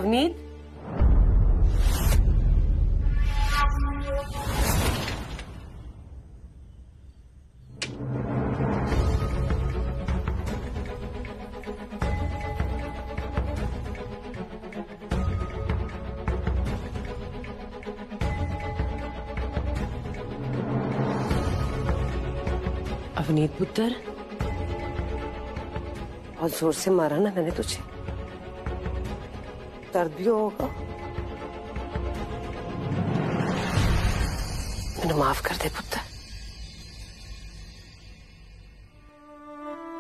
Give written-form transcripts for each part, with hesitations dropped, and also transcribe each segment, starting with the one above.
अवनीत, अवनीत पुत्र, बहुत जोर से मारा ना मैंने तुझे, दर्द भी होगा। मैंने माफ कर दे पुत्र।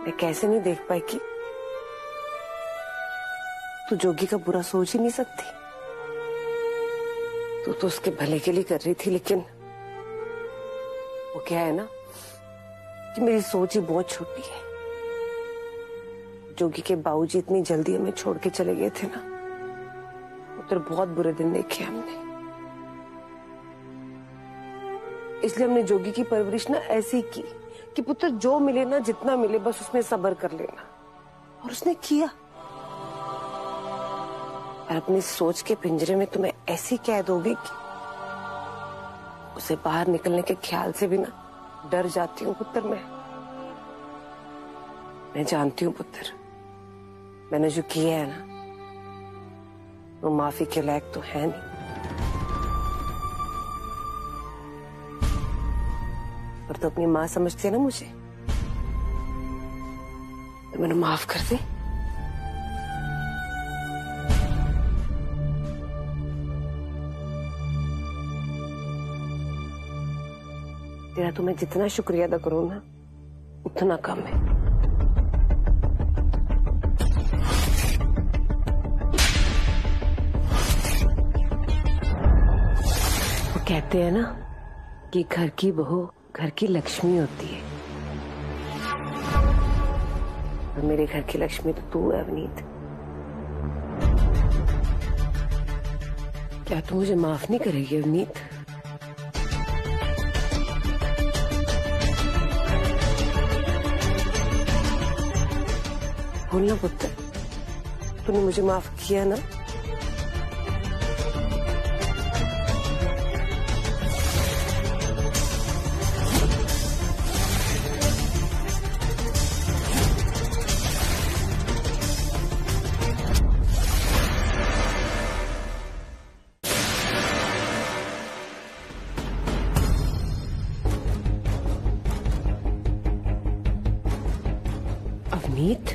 मैं कैसे नहीं देख पाई कि तू जोगी का बुरा सोच ही नहीं सकती। तू तो उसके भले के लिए कर रही थी, लेकिन वो क्या है ना कि मेरी सोच ही बहुत छोटी है। जोगी के बाबूजी इतनी जल्दी हमें छोड़ के चले गए थे ना, उधर बहुत बुरे दिन देखे हमने। इसलिए हमने जोगी की परवरिश ना ऐसी की कि पुत्र जो मिले ना, जितना मिले बस उसमें सब्र कर लेना, और उसने किया। और अपनी सोच के पिंजरे में तुम्हें ऐसी कैद होगी कि उसे बाहर निकलने के ख्याल से भी ना डर जाती हूँ पुत्र। मैं जानती हूँ पुत्र, मैंने जो किया है ना वो माफी के लायक तो है नहीं, पर तो अपनी माँ समझती है ना मुझे, तो मैंने माफ कर दी। तेरा तो मैं जितना शुक्रिया अदा करूं ना उतना कम है। वो कहते हैं ना कि घर की बहू घर की लक्ष्मी होती है, और मेरे घर की लक्ष्मी तो तू है अवनीत। क्या तू मुझे माफ नहीं करेगी अवनीत? बोलना पुत्र, तूने मुझे माफ किया ना? अवनीत,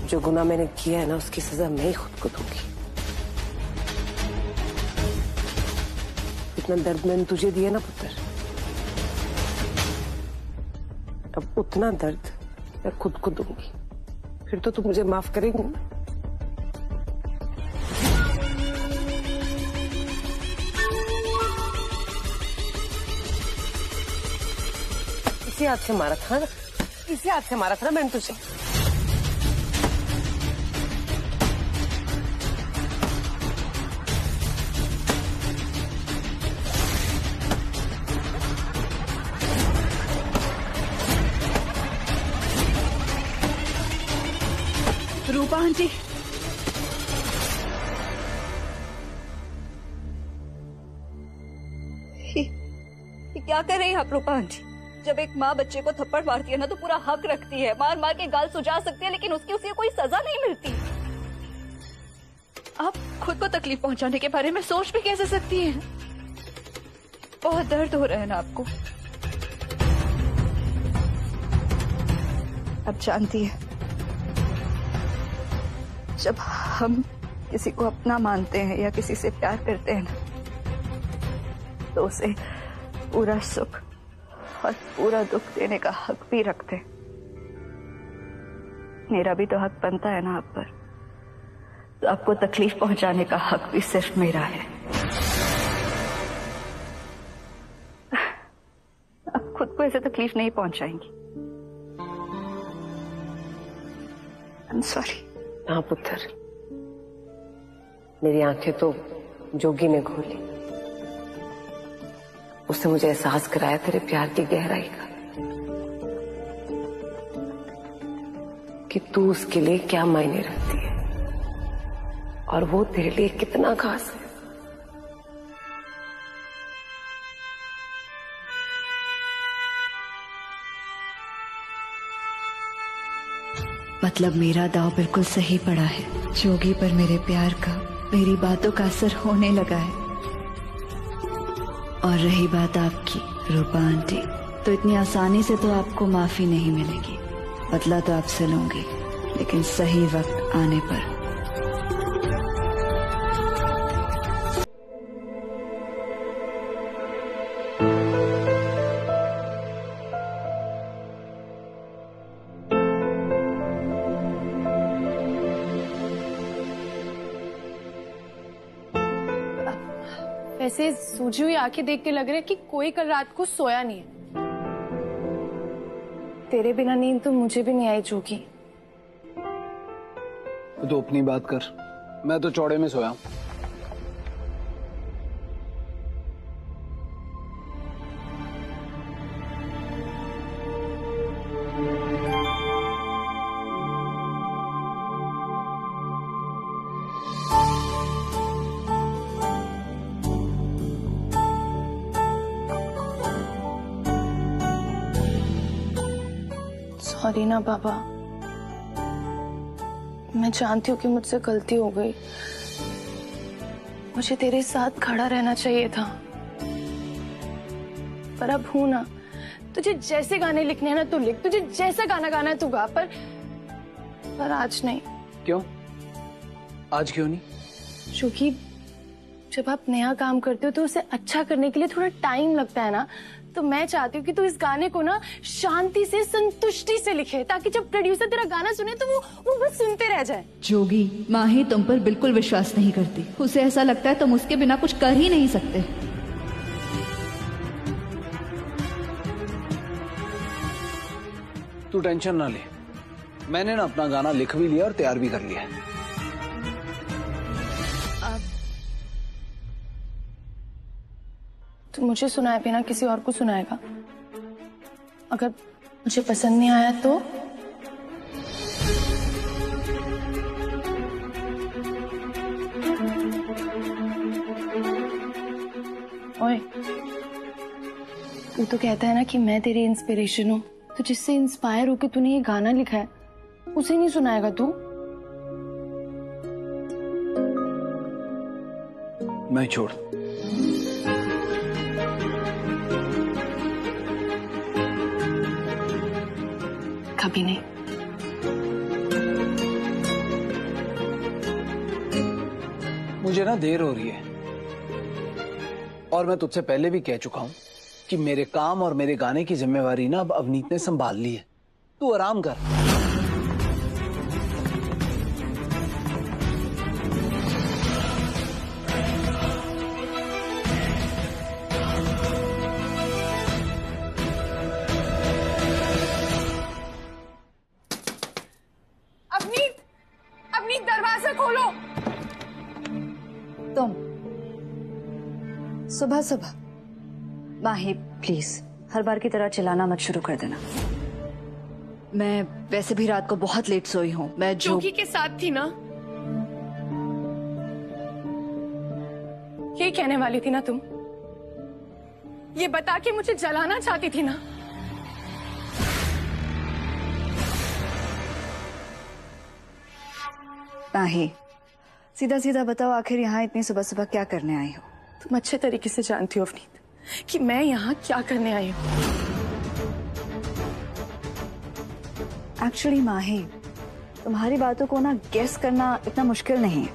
जो गुनाह मैंने किया है ना उसकी सजा मैं ही खुद को दूंगी। इतना दर्द मैंने तुझे दिया ना पुत्र, अब उतना दर्द मैं खुद को दूंगी। फिर तो तू मुझे माफ करेगी ना? इसी हाथ से मारा था ना, इसी हाथ से मारा था ना मैंने तुझे। रूपा आंटी, ये क्या कर रही हैं आप रूपा आंटी? जब एक माँ बच्चे को थप्पड़ मारती है ना तो पूरा हक रखती है, मार मार के गाल सुझा सकती है, लेकिन उसकी उसे कोई सजा नहीं मिलती। आप खुद को तकलीफ पहुंचाने के बारे में सोच भी कैसे सकती हैं? बहुत दर्द हो रहा है ना आपको? आप जानती है, जब हम किसी को अपना मानते हैं या किसी से प्यार करते हैं ना, तो उसे पूरा सुख और पूरा दुख देने का हक भी रखते। मेरा भी तो हक बनता है ना आप पर, तो आपको तकलीफ पहुंचाने का हक भी सिर्फ मेरा है। आप खुद को ऐसे तकलीफ नहीं पहुंचाएंगी। I'm sorry। हाँ पुत्र, मेरी आंखें तो जोगी ने खोली, उसने मुझे एहसास कराया तेरे प्यार की गहराई का। कि तू उसके लिए क्या मायने रखती है और वो तेरे लिए कितना खास है। मतलब मेरा दाव बिल्कुल सही पड़ा है। जोगी पर मेरे प्यार का, मेरी बातों का असर होने लगा है। और रही बात आपकी रूपा आंटी, तो इतनी आसानी से तो आपको माफी नहीं मिलेगी। बदला तो आपसे लूंगी, लेकिन सही वक्त आने पर। वैसे सूजी हुई आंखें देख के लग रहा है कि कोई कल रात को सोया नहीं है। तेरे बिना नींद तो मुझे भी नहीं आई जोगी। तो अपनी बात कर, मैं तो चौड़े में सोया हूं। सॉरी ना बाबा, मैं जानती हूँ कि मुझसे गलती हो गई। मुझे तेरे साथ खड़ा रहना चाहिए था, पर अब हूं ना। तुझे जैसे गाने लिखने हैं ना तू लिख, तुझे जैसा गाना गाना है तू गा, पर आज नहीं। क्यों? आज क्यों नहीं? क्योंकि जब आप नया काम करते हो तो उसे अच्छा करने के लिए थोड़ा टाइम लगता है ना। तो मैं चाहती हूँ कि तू इस गाने को ना शांति से, संतुष्टि से लिखे, ताकि जब प्रोड्यूसर तेरा गाना सुने तो वो बस सुनते रह जाए। जोगी, माही तुम पर बिल्कुल विश्वास नहीं करती। उसे ऐसा लगता है तुम उसके बिना कुछ कर ही नहीं सकते। तू टेंशन ना ले, मैंने ना अपना गाना लिख भी लिया और तैयार भी कर लिया है। तो मुझे सुनाए बिना किसी और को सुनाएगा? अगर मुझे पसंद नहीं आया तो? ओए, तू तो कहता है ना कि मैं तेरी इंस्पिरेशन हूँ, तो जिससे इंस्पायर होकर तूने ये गाना लिखा है उसे नहीं सुनाएगा तू? मैं छोड़। कभी नहीं। मुझे ना देर हो रही है और मैं तुझसे पहले भी कह चुका हूं कि मेरे काम और मेरे गाने की जिम्मेवारी ना अब अवनीत ने संभाल ली है। तू आराम कर। अवनीत, दरवाजा खोलो। तुम सुबह सुबह? माही प्लीज, हर बार की तरह चिल्लाना मत शुरू कर देना। मैं वैसे भी रात को बहुत लेट सोई हूँ। मैं जोगी के साथ थी ना, यही कहने वाली थी ना तुम? ये बता के मुझे जलाना चाहती थी ना? माही, सीधा सीधा बताओ, आखिर यहाँ इतनी सुबह सुबह क्या करने आई हो? तुम अच्छे तरीके से जानती हो अवनीत कि मैं यहाँ क्या करने आई हूँ। एक्चुअली माही, तुम्हारी बातों को ना गेस करना इतना मुश्किल नहीं है,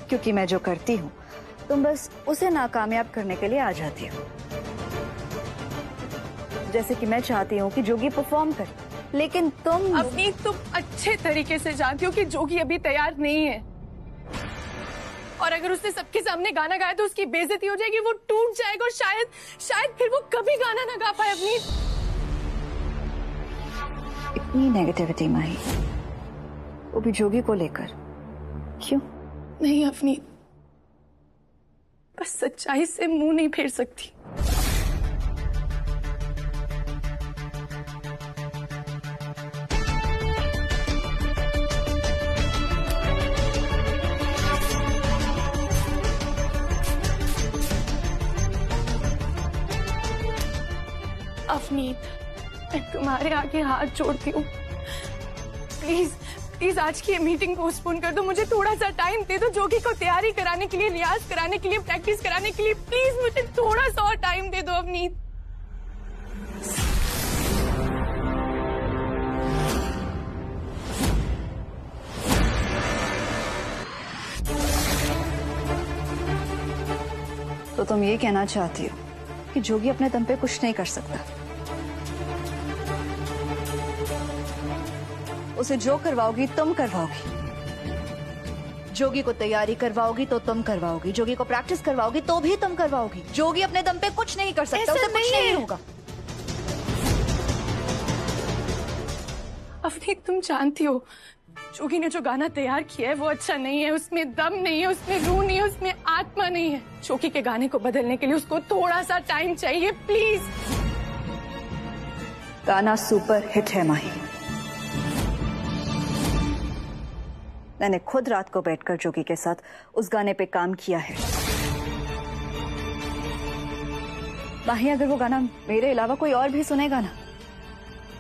क्योंकि मैं जो करती हूँ तुम बस उसे नाकामयाब करने के लिए आ जाती हो। जैसे कि मैं चाहती हूँ कि जोगी परफॉर्म करे, लेकिन तुम तुम अच्छे तरीके से जानती हो कि जोगी अभी तैयार नहीं है, और अगर उसने सबके सामने गाना गाया तो उसकी बेइज्जती हो जाएगी, वो टूट जाएगा और शायद फिर वो कभी गाना ना गा पाए। अवनीत, इतनी नेगेटिविटी माही, वो भी जोगी को लेकर, क्यों? नहीं अवनीत, बस सच्चाई से मुंह नहीं फेर सकती। अवनीत, मैं तुम्हारे आगे हाथ जोड़ती हूँ, प्लीज प्लीज आज की ये मीटिंग पोस्टपोन कर दो। मुझे थोड़ा सा टाइम दे दो, जोगी को तैयारी कराने के लिए, रियाज कराने के लिए, प्रैक्टिस कराने के लिए। प्लीज मुझे थोड़ा सा और टाइम दे दो अवनीत। तो तुम ये कहना चाहती हो कि जोगी अपने दम पे कुछ नहीं कर सकता? उसे जो करवाओगी तुम करवाओगी। जोगी को तैयारी करवाओगी तो तुम करवाओगी, जोगी को प्रैक्टिस करवाओगी तो भी तुम करवाओगी। जोगी अपने दम पे कुछ नहीं कर सकता, उसे कुछ नहीं होगा। अवनीत, तुम जानती हो जोगी ने जो गाना तैयार किया है वो अच्छा नहीं है, उसमें दम नहीं है, उसमें रूह नहीं है, उसमें आत्मा नहीं है। जोगी के गाने को बदलने के लिए उसको थोड़ा सा टाइम चाहिए, प्लीज। गाना सुपर हिट है माही। मैंने खुद रात को बैठकर जोगी के साथ उस गाने पे काम किया है। माही, अगर वो गाना मेरे अलावा कोई और भी सुनेगा ना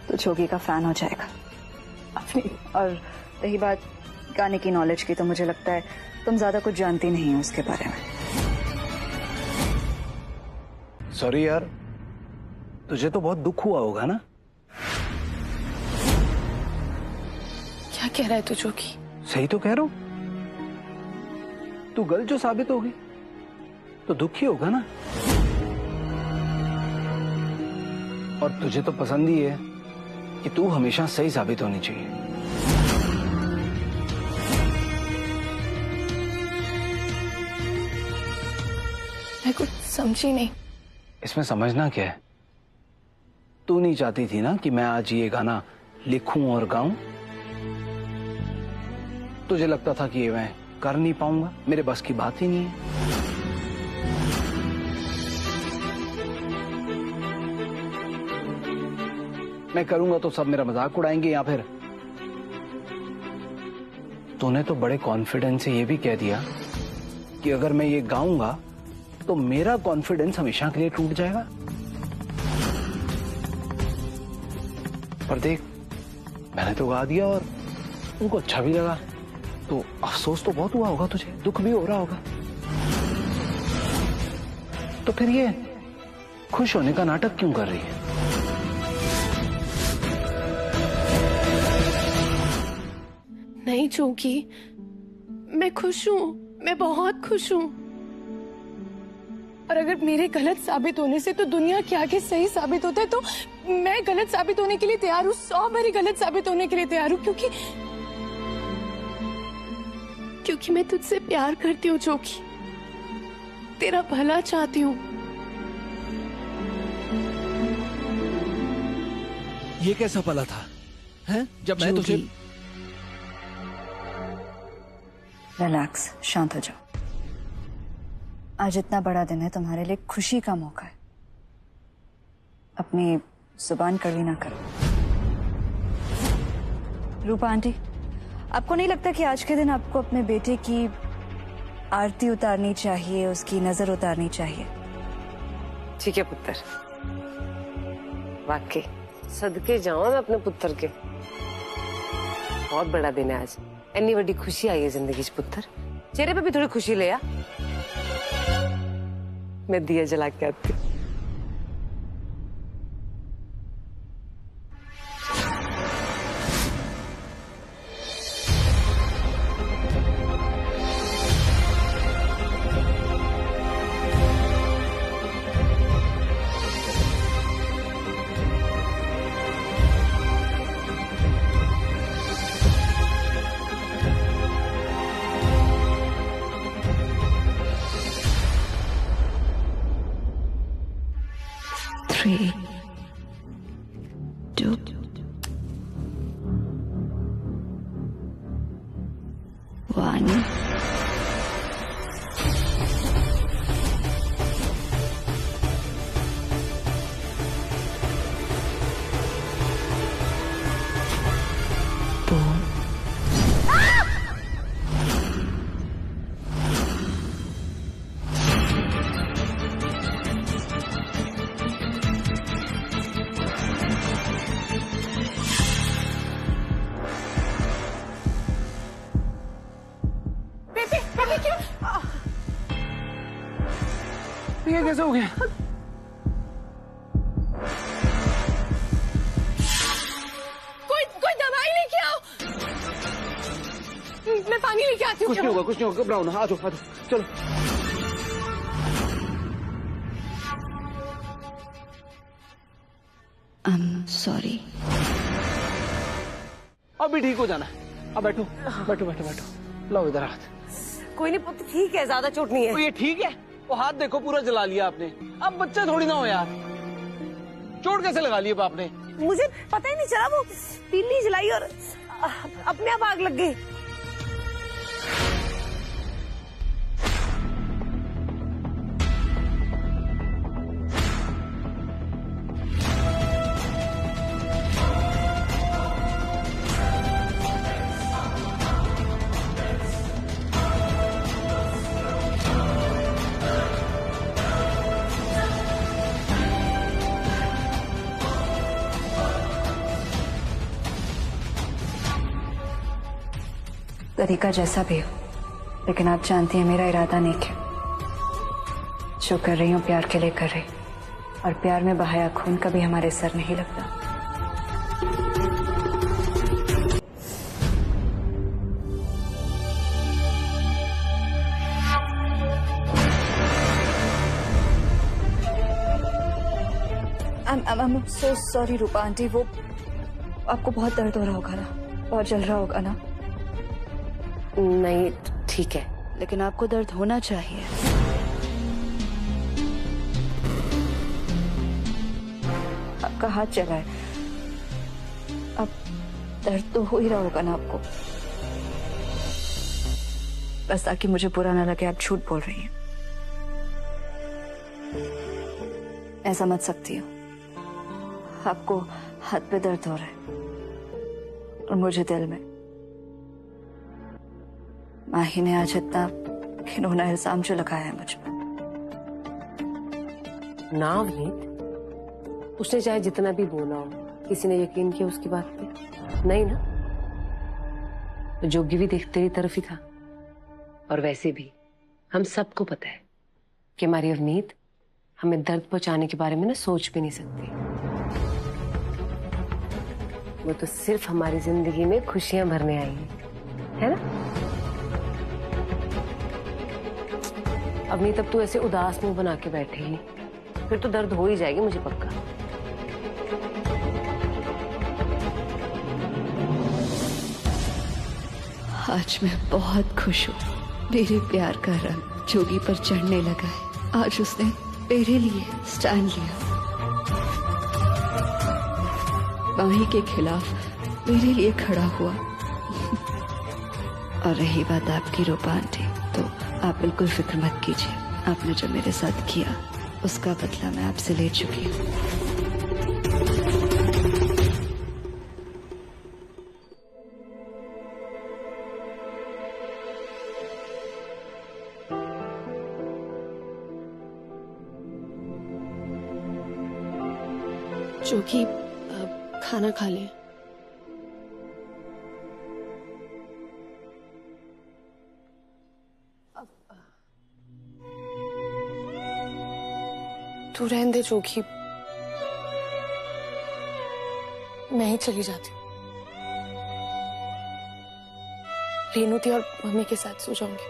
तो जोगी का फैन हो जाएगा। और रही बात गाने की नॉलेज की, तो मुझे लगता है तुम ज्यादा कुछ जानती नहीं हो उसके बारे में। सॉरी यार, तुझे तो बहुत दुख हुआ होगा ना? क्या कह रहा है तू जोगी? सही तो कह रहा हूं। तू गलत जो साबित होगी तो दुखी होगा ना। और तुझे तो पसंद ही है कि तू हमेशा सही साबित होनी चाहिए। मैं कुछ समझी नहीं। इसमें समझना क्या है? तू नहीं चाहती थी ना कि मैं आज ये गाना लिखूं और गाऊं? तुझे लगता था कि ये मैं कर नहीं पाऊंगा, मेरे बस की बात ही नहीं है। मैं करूंगा तो सब मेरा मजाक उड़ाएंगे, या फिर तूने तो बड़े कॉन्फिडेंस से ये भी कह दिया कि अगर मैं ये गाऊंगा तो मेरा कॉन्फिडेंस हमेशा के लिए टूट जाएगा। पर देख, मैंने तो गा दिया और उनको अच्छा भी लगा, तो अफसोस तो बहुत हुआ होगा तुझे, दुख भी हो रहा होगा। तो फिर ये खुश होने का नाटक क्यों कर रही है? नहीं जोगी, मैं खुश हूं, मैं बहुत खुश हूं। और अगर मेरे गलत साबित होने से तो दुनिया के आगे सही साबित होता है, तो मैं गलत साबित होने के लिए तैयार हूं, 100 बारी गलत साबित होने के लिए तैयार हूं, क्योंकि मैं तुझसे प्यार करती हूँ जोगी, तेरा भला चाहती हूँ। ये कैसा भला था, हैं? जब मैं तुझे... रिलैक्स, शांत हो जाओ। आज इतना बड़ा दिन है, तुम्हारे लिए खुशी का मौका है। अपनी जुबान कड़वी ना करो। रूपा आंटी, आपको नहीं लगता कि आज के दिन आपको अपने बेटे की आरती उतारनी चाहिए, उसकी नजर उतारनी चाहिए? ठीक है पुत्र, वाकई सदके जाओ मैं अपने पुत्र के। बहुत बड़ा दिन है आज, इतनी बड़ी खुशी आई है जिंदगी से पुत्र। चेहरे पे भी थोड़ी खुशी ले आ। मैं दिया जला के आती हूँ। Three, 2, 1. Boom. ये कैसे हो गया? कोई दवाई लेके आओ। मैं पानी लेके आती हूँ। कुछ नहीं होगा, घबराओ ना। आ जाओ चलो। सॉरी। अभी ठीक हो जाना है। अब बैठो। लाओ इधर हाथ। कोई नहीं पुत्र, ठीक है, ज्यादा चोट नहीं है। तो ये ठीक है? वो हाथ देखो पूरा जला लिया आपने। अब बच्चा थोड़ी ना हो यार, चोट कैसे लगा ली आपने? मुझे पता ही नहीं चला, वो तीली जलाई और अपने आप आग लग गई। तरीका जैसा भी हो, लेकिन आप जानती हैं मेरा इरादा नेक है। जो कर रही हूँ प्यार के लिए कर रही, और प्यार में बहाया खून कभी हमारे सर नहीं लगता। I'm so sorry Rupa aunty, वो आपको बहुत दर्द हो रहा होगा ना, बहुत जल रहा होगा ना? नहीं ठीक है, लेकिन आपको दर्द होना चाहिए। आपका हाथ चला है, अब दर्द तो हो ही रहा होगा ना आपको। बस ताकि मुझे बुरा ना लगे आप झूठ बोल रही हैं। मैं समझ सकती हूँ आपको हाथ पे दर्द हो रहा है, और मुझे दिल में। माही ने आज इतना घिनौना इल्जाम जो लगाया है मुझ पर। ना अवनीत, उसने चाहे जितना भी बोला हो, किसी ने यकीन किया उसकी बात पे? नहीं ना। तो जोगी भी देख तेरी तरफ ही था, और वैसे भी हम सबको पता है कि हमारी अवनीत हमें दर्द पहुंचाने के बारे में ना सोच भी नहीं सकती। वो तो सिर्फ हमारी जिंदगी में खुशियां भरने आई है ना? अवनीत, अब तू ऐसे उदास मुंह बना के बैठेगी, फिर तो दर्द हो ही जाएगी, मुझे पक्का। आज मैं बहुत खुश हूँ। मेरे प्यार का रंग जोगी पर चढ़ने लगा है। आज उसने मेरे लिए स्टैंड लिया, माही के खिलाफ मेरे लिए खड़ा हुआ। और रही बात आपकी रूपा आंटी, तो आप बिल्कुल फिक्र मत कीजिए। आपने जो मेरे साथ किया उसका बदला मैं आपसे ले चुकी हूँ। जोगी खाना खा ले। तू रहने दे जोगी, मैं ही चली जाती हूँ। रेणुती और मम्मी के साथ सो जाऊंगी।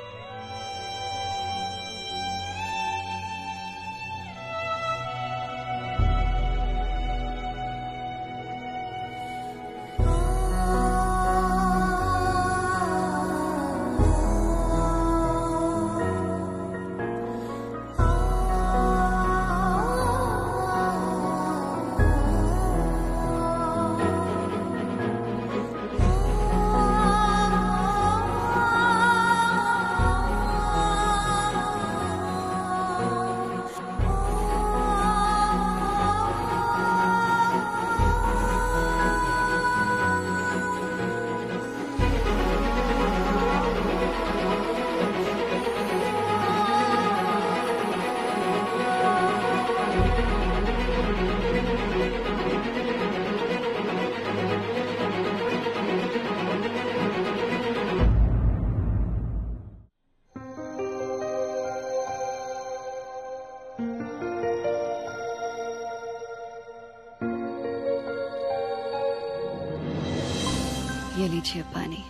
ये लीजिए पानी।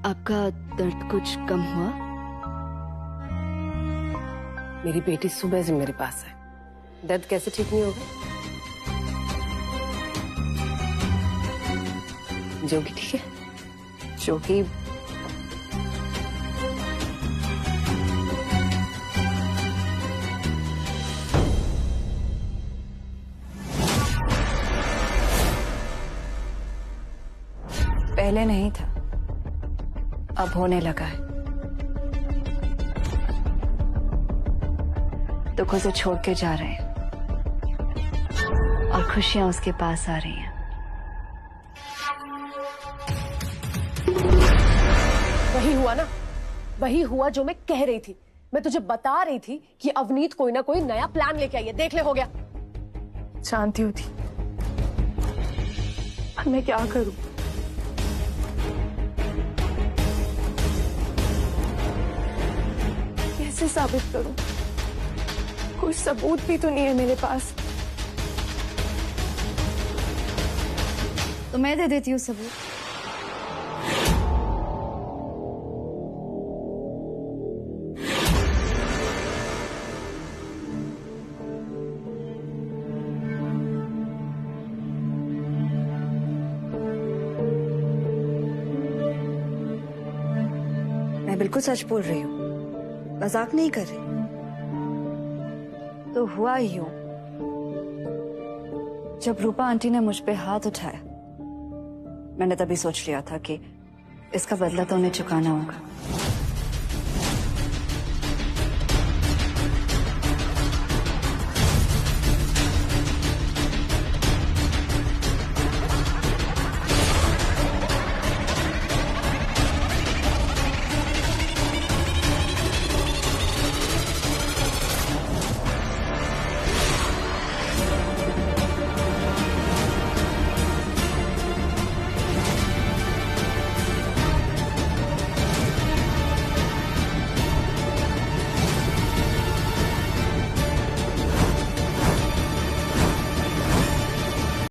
आपका दर्द कुछ कम हुआ? मेरी बेटी सुबह से मेरे पास है, दर्द कैसे ठीक नहीं होगा? जोगी ठीक है? जोगी पहले नहीं था, अब होने लगा है। दुख उसे छोड़ के जा रहे हैं और खुशियां उसके पास आ रही हैं। वही हुआ ना, वही हुआ जो मैं कह रही थी। मैं तुझे बता रही थी कि अवनीत कोई ना कोई नया प्लान लेके आई है। देख ले, हो गया। जानती होती, अब मैं क्या करूं? कैसे साबित करूं? कोई सबूत भी तो नहीं है मेरे पास। तो मैं दे देती हूँ सबूत। मैं बिल्कुल सच बोल रही हूँ, मजाक नहीं कर रही। तो हुआ यूं, जब रूपा आंटी ने मुझ पे हाथ उठाया, मैंने तभी सोच लिया था कि इसका बदला तो उन्हें चुकाना होगा।